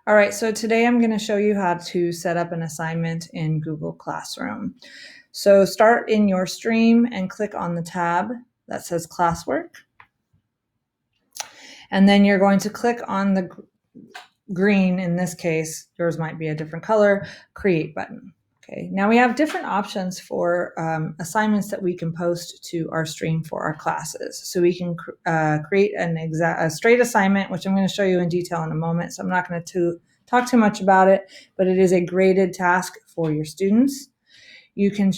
All right, so today I'm going to show you how to set up an assignment in Google Classroom. So start in your stream and click on the tab that says Classwork. And then you're going to click on the green, in this case, yours might be a different color, Create button. Okay, now we have different options for assignments that we can post to our stream for our classes. So we can create a straight assignment, which I'm going to show you in detail in a moment. So I'm not going to talk too much about it, but it is a graded task for your students. You can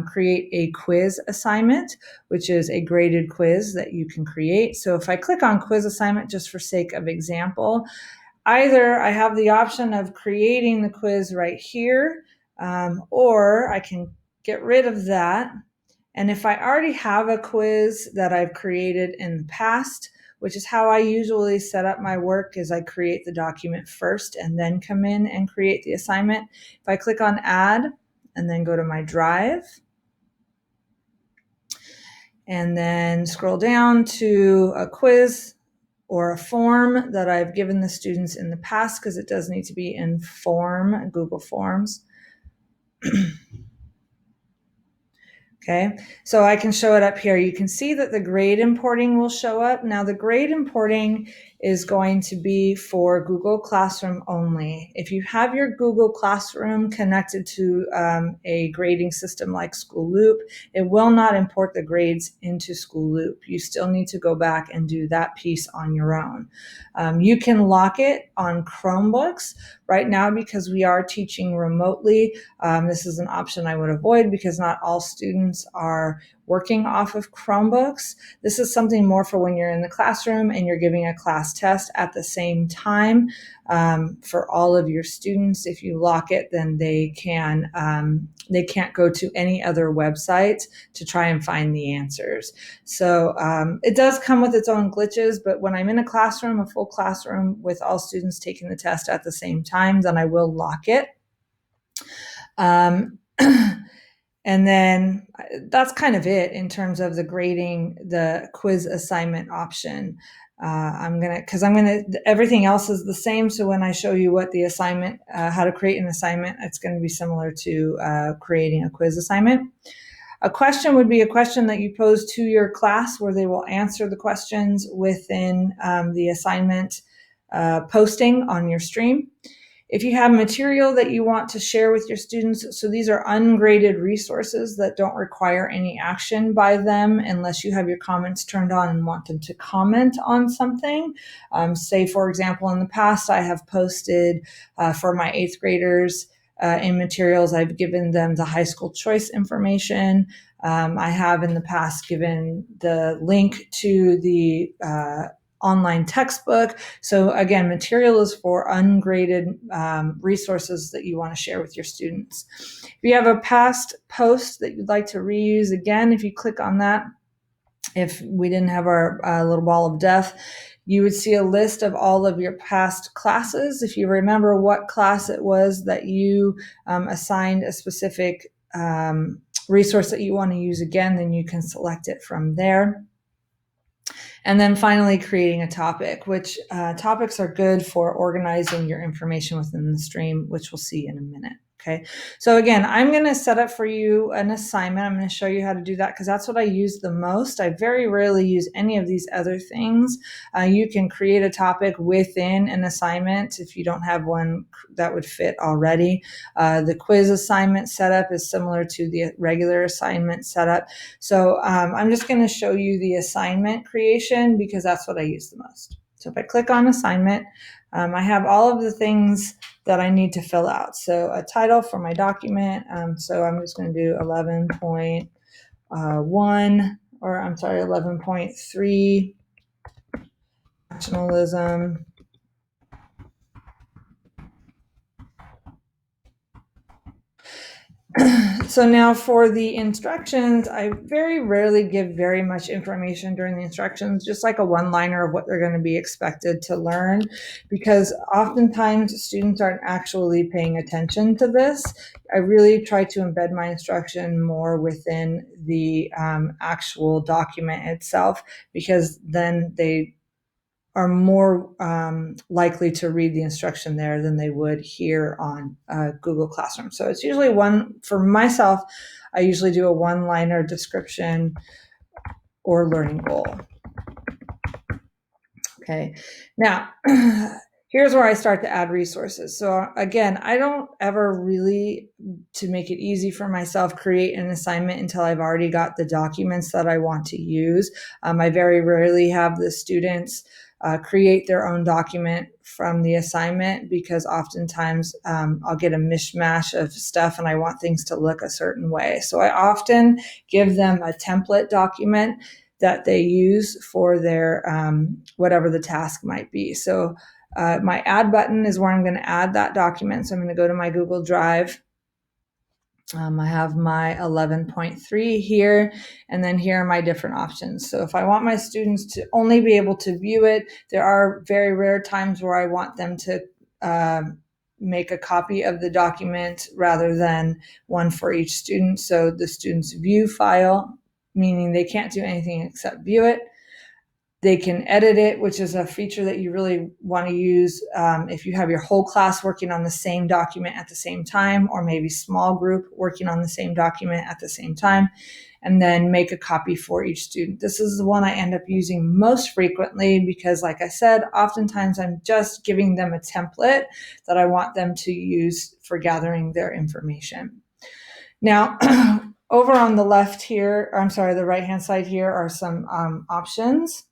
create a quiz assignment, which is a graded quiz that you can create. So if I click on quiz assignment, just for sake of example, either I have the option of creating the quiz right here, or I can get rid of that. And if I already have a quiz that I've created in the past, which is how I usually set up my work, is I create the document first and then come in and create the assignment. If I click on Add and then go to my Drive, and then scroll down to a quiz or a form that I've given the students in the past, because it does need to be in Google Forms. Okay, so I can show it up here. You can see that the grade importing will show up. Now the grade importing is going to be for Google Classroom only. If you have your Google Classroom connected to a grading system like School Loop, it will not import the grades into School Loop. You still need to go back and do that piece on your own. You can lock it on Chromebooks. Right now, because we are teaching remotely, this is an option I would avoid because not all students are working off of Chromebooks. This is something more for when you're in the classroom and you're giving a class test at the same time for all of your students. If you lock it, then they can't go to any other website to try and find the answers. So it does come with its own glitches, but when I'm in a classroom, a full classroom with all students taking the test at the same time, then I will lock it. And then that's kind of it in terms of the grading, the quiz assignment option. Everything else is the same. So when I show you what the assignment, how to create an assignment, it's going to be similar to creating a quiz assignment. A question would be a question that you pose to your class where they will answer the questions within the assignment posting on your stream. If you have material that you want to share with your students, so these are ungraded resources that don't require any action by them unless you have your comments turned on and want them to comment on something. Say, for example, in the past, I have posted for my 8th graders in materials, I've given them the high school choice information. I have in the past given the link to the online textbook. So again, material is for ungraded resources that you want to share with your students. If you have a past post that you'd like to reuse, again, if you click on that, if we didn't have our little ball of death, you would see a list of all of your past classes. If you remember what class it was that you assigned a specific resource that you want to use again, then you can select it from there. And then finally, creating a topic, which topics are good for organizing your information within the stream, which we'll see in a minute. Okay, so again, I'm going to set up for you an assignment. I'm going to show you how to do that because that's what I use the most. I very rarely use any of these other things. You can create a topic within an assignment if you don't have one that would fit already. The quiz assignment setup is similar to the regular assignment setup. So I'm just going to show you the assignment creation because that's what I use the most. So if I click on assignment, I have all of the things that I need to fill out. So a title for my document. So I'm just going to do 11.1, or I'm sorry, 11.3, nationalism. So now for the instructions, I very rarely give very much information during the instructions, just like a one-liner of what they're going to be expected to learn, because oftentimes students aren't actually paying attention to this. I really try to embed my instruction more within the actual document itself, because then they are more likely to read the instruction there than they would here on Google Classroom. So it's usually one, for myself, I usually do a one-liner description or learning goal. Okay, now here's where I start to add resources. So again, I don't ever really, to make it easy for myself, create an assignment until I've already got the documents that I want to use. I very rarely have the students create their own document from the assignment, because oftentimes I'll get a mishmash of stuff and I want things to look a certain way. So I often give them a template document that they use for their whatever the task might be. So my add button is where I'm going to add that document. So I'm going to go to my Google Drive. I have my 11.3 here, and then here are my different options. So if I want my students to only be able to view it, there are very rare times where I want them to make a copy of the document rather than one for each student. So the student's view file, meaning they can't do anything except view it. They can edit it, which is a feature that you really want to use if you have your whole class working on the same document at the same time, or maybe small group working on the same document at the same time, and then make a copy for each student. This is the one I end up using most frequently because, like I said, oftentimes I'm just giving them a template that I want them to use for gathering their information. Now, over on the left here, the right-hand side here are some options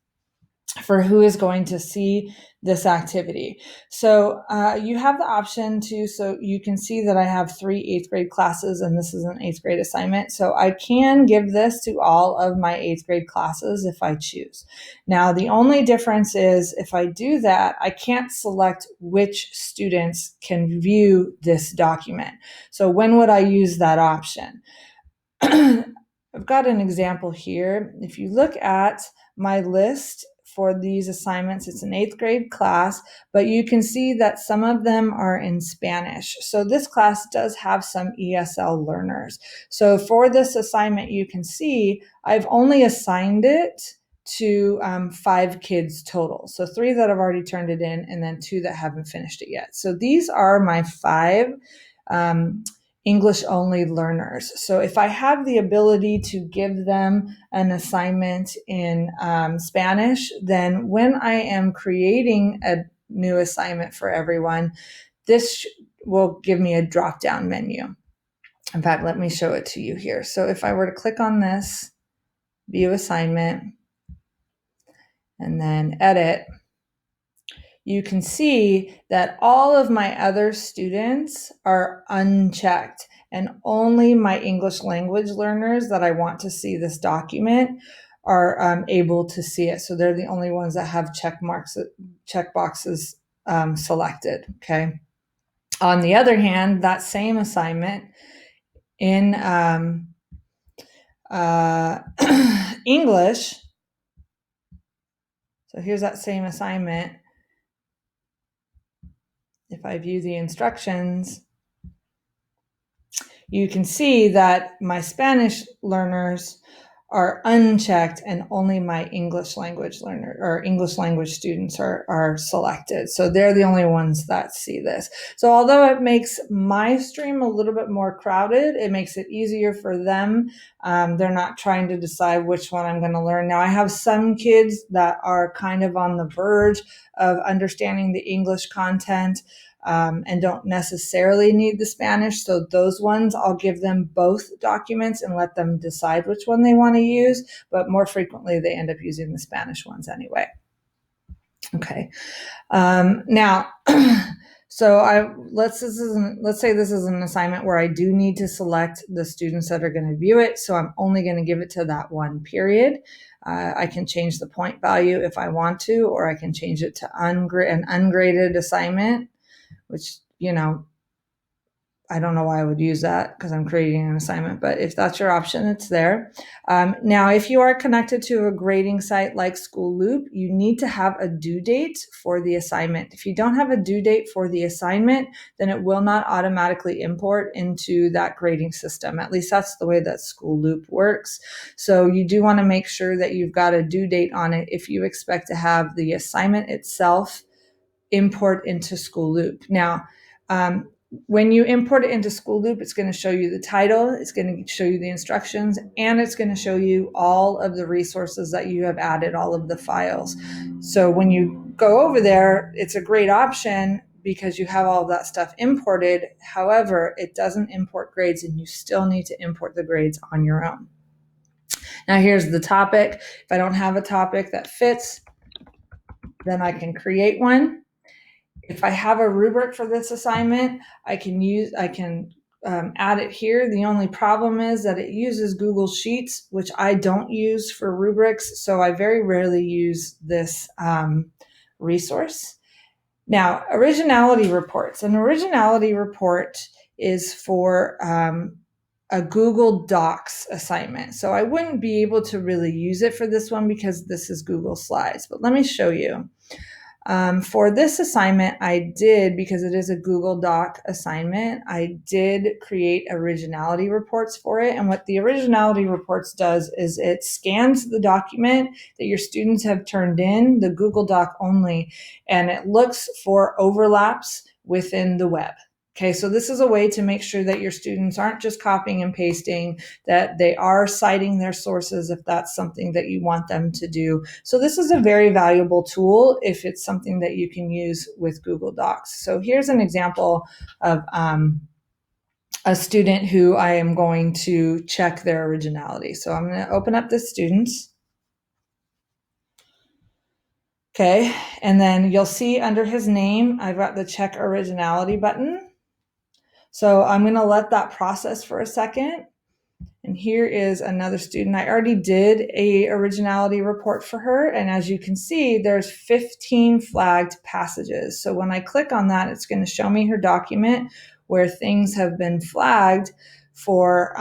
for who is going to see this activity. So you have the option to, so you can see that I have 3 8th grade classes, and this is an 8th grade assignment. So I can give this to all of my 8th grade classes if I choose. Now, the only difference is if I do that, I can't select which students can view this document. So when would I use that option? I've got an example here. If you look at my list for these assignments, it's an 8th grade class, but you can see that some of them are in Spanish. So this class does have some ESL learners. So for this assignment, you can see I've only assigned it to 5 kids total. So 3 that have already turned it in, and then 2 that haven't finished it yet. So these are my 5 English only learners. So if I have the ability to give them an assignment in Spanish, then when I am creating a new assignment for everyone, this will give me a drop-down menu. In fact, let me show it to you here. So if I were to click on this, view assignment, and then edit, you can see that all of my other students are unchecked, and only my English language learners that I want to see this document are able to see it. So they're the only ones that have check boxes selected. Okay. On the other hand, that same assignment in English. So here's that same assignment. If I view the instructions, you can see that my Spanish learners are unchecked, and only my English language learner or English language students are selected. So they're the only ones that see this. So although it makes my stream a little bit more crowded, it makes it easier for them. They're not trying to decide which one I'm going to learn. Now, I have some kids that are kind of on the verge of understanding the English content, and don't necessarily need the Spanish. So those ones, I'll give them both documents and let them decide which one they want to use. But more frequently, they end up using the Spanish ones anyway. Okay. Now, so let's say this is an assignment where I do need to select the students that are going to view it. So I'm only going to give it to that one period. I can change the point value if I want to, or I can change it to an ungraded assignment, which, I don't know why I would use that because I'm creating an assignment, but if that's your option, it's there. Now, if you are connected to a grading site like School Loop, you need to have a due date for the assignment. If you don't have a due date for the assignment, then it will not automatically import into that grading system. At least that's the way that School Loop works. So you do want to make sure that you've got a due date on it if you expect to have the assignment itself import into School Loop. Now, when you import it into School Loop, it's going to show you the title, it's going to show you the instructions, and it's going to show you all of the resources that you have added, all of the files. So when you go over there, it's a great option because you have all of that stuff imported. However, it doesn't import grades, and you still need to import the grades on your own. Now here's the topic. If I don't have a topic that fits, then I can create one. If I have a rubric for this assignment, I can add it here. The only problem is that it uses Google Sheets, which I don't use for rubrics, so I very rarely use this resource. Now, Originality Reports. An Originality Report is for a Google Docs assignment. So I wouldn't be able to really use it for this one because this is Google Slides, but let me show you. For this assignment, I did, because it is a Google Doc assignment, I did create Originality Reports for it. And what the Originality Reports does is it scans the document that your students have turned in, the Google Doc only, and it looks for overlaps within the web. Okay, so this is a way to make sure that your students aren't just copying and pasting, that they are citing their sources if that's something that you want them to do. So this is a very valuable tool if it's something that you can use with Google Docs. So here's an example of a student who I am going to check their originality. So I'm going to open up the students. Okay, and then you'll see under his name, I've got the check originality button. So I'm going to let that process for a second. And here is another student. I already did a originality report for her. And as you can see, there's 15 flagged passages. So when I click on that, it's going to show me her document where things have been flagged for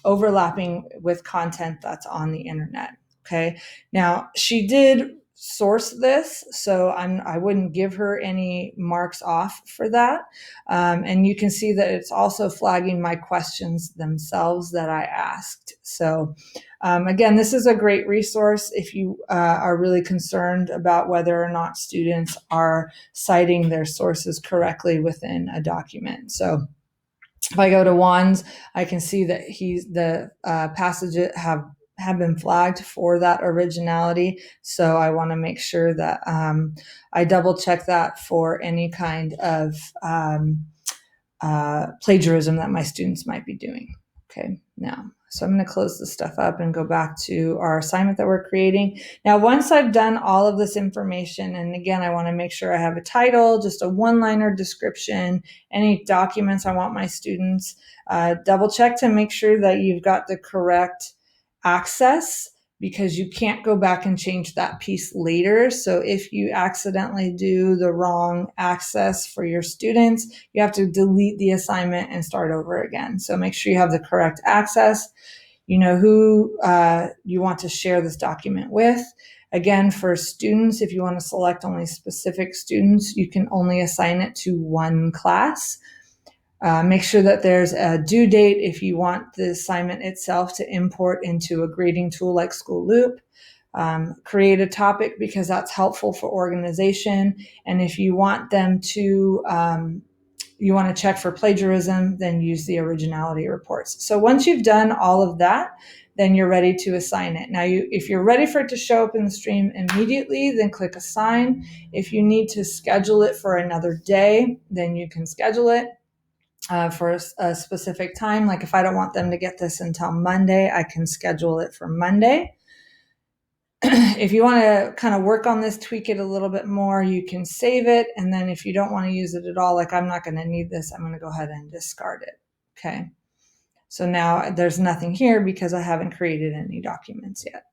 overlapping with content that's on the internet. Okay. Now she did source this, so I wouldn't give her any marks off for that. And you can see that it's also flagging my questions themselves that I asked. So again, this is a great resource if you are really concerned about whether or not students are citing their sources correctly within a document. So if I go to Juan's, I can see that the passages have been flagged for that originality. So I want to make sure that I double check that for any kind of plagiarism that my students might be doing. Okay, now, so I'm going to close this stuff up and go back to our assignment that we're creating. Now, once I've done all of this information, and again, I want to make sure I have a title, just a one-liner description, any documents I want my students, double check to make sure that you've got the correct access, because you can't go back and change that piece later. So if you accidentally do the wrong access for your students, you have to delete the assignment and start over again. So make sure you have the correct access. You know who you want to share this document with. Again, for students, if you want to select only specific students, you can only assign it to one class. Make sure that there's a due date if you want the assignment itself to import into a grading tool like School Loop. Create a topic because that's helpful for organization. And if you want them to, you want to check for plagiarism, then use the originality reports. So once you've done all of that, then you're ready to assign it. Now, if you're ready for it to show up in the stream immediately, then click assign. If you need to schedule it for another day, then you can schedule it. For a specific time. Like if I don't want them to get this until Monday, I can schedule it for Monday. If you want to kind of work on this, tweak it a little bit more, you can save it. And then if you don't want to use it at all, like I'm not going to need this, I'm going to go ahead and discard it. Okay. So now there's nothing here because I haven't created any documents yet.